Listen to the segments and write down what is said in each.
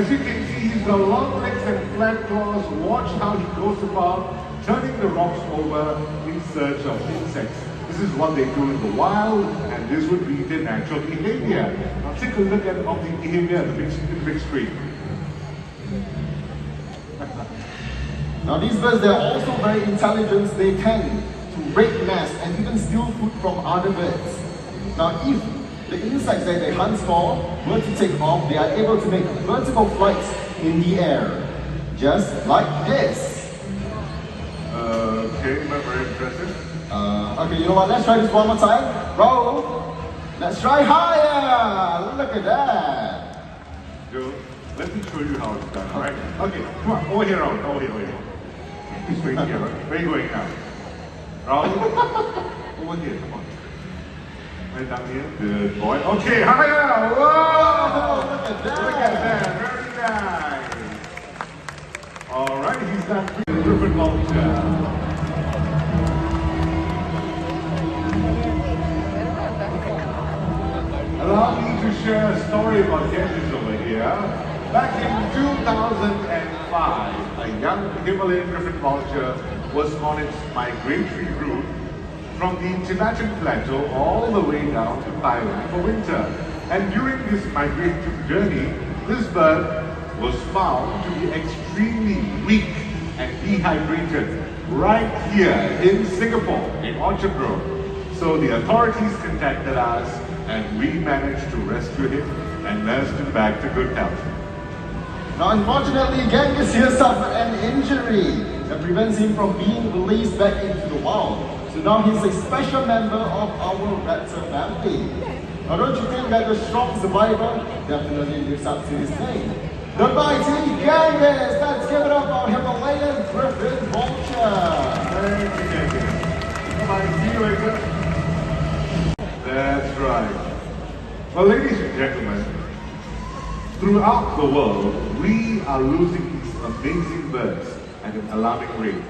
As you can see, he's got long legs and flat claws. Watch how he goes about turning the rocks over in search of insects. This is what they do in the wild, and this would be their natural behavior. Now take a look at the behavior at the big screen. Now these birds, they're also very intelligent. They tend to raid nests and even steal food from other birds. Now if the insects that they hunt for were to take off, they are able to make vertical flights in the air. Just like this. Okay, not very impressive. Okay, you know what? Let's try this one more time. Roll. Let's try higher. Look at that. Joe, let me show you how it's done, alright? Okay, come on, over here, Raul. Over here. He's right here, right? Where are you going now? Raul? Over here, come on. Right down here. Good boy. Okay, higher! Whoa! Look at that. Look at that. Very nice. Alright, he's done different culture. Allow me to share a story about Genghis over here. Back in 2005, a young Himalayan griffon vulture was on its migratory route from the Tibetan plateau all the way down to Thailand for winter. And during this migratory journey, this bird was found to be extremely weak and dehydrated right here in Singapore, in Orchard Road. So the authorities contacted us and we managed to rescue him and nursed him back to good health. Now unfortunately, Genghis here suffered an injury that prevents him from being released back into the wild. So now he's a special member of our raptor family. Now don't you think that the strong survivor definitely lives up to his name? The mighty Genghis! Let's give it up for our Himalayan griffon vulture! Thank you, Genghis. Bye-bye, see you later. That's right. Well, ladies and gentlemen, throughout the world, we are losing these amazing birds at an alarming rate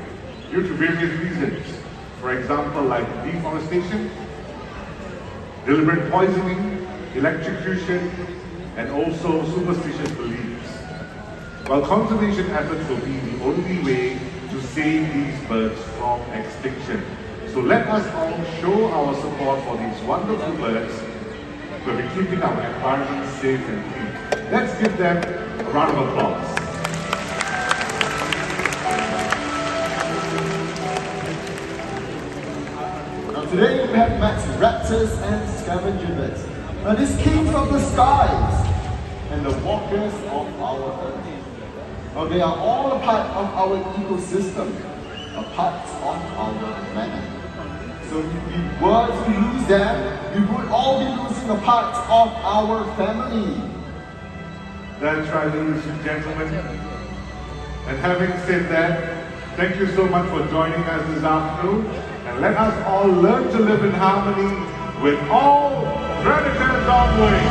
due to various reasons. For example, like deforestation, deliberate poisoning, electrocution, and also superstitious beliefs. While conservation efforts will be the only way to save these birds from extinction. So let us all show our support for these wonderful birds who will be keeping our environment safe and clean. Let's give them a round of applause. Now today we have met raptors and scavenger birds. Now these kings of the skies and the walkers of our earth. Now they are all a part of our ecosystem, a part of our planet. So if we were to lose them, we would all be losing a part of our family. That's right, ladies and gentlemen. And having said that, thank you so much for joining us this afternoon. And let us all learn to live in harmony with all predators on wing.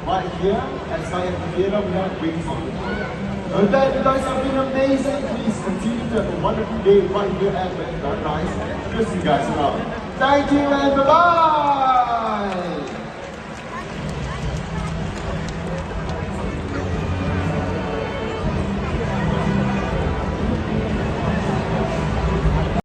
Right here at Science Theatre, we have wings on the floor. And then you guys have been amazing. Please continue to have a wonderful day right here at Paradise. Just you guys around. Thank you and bye-bye.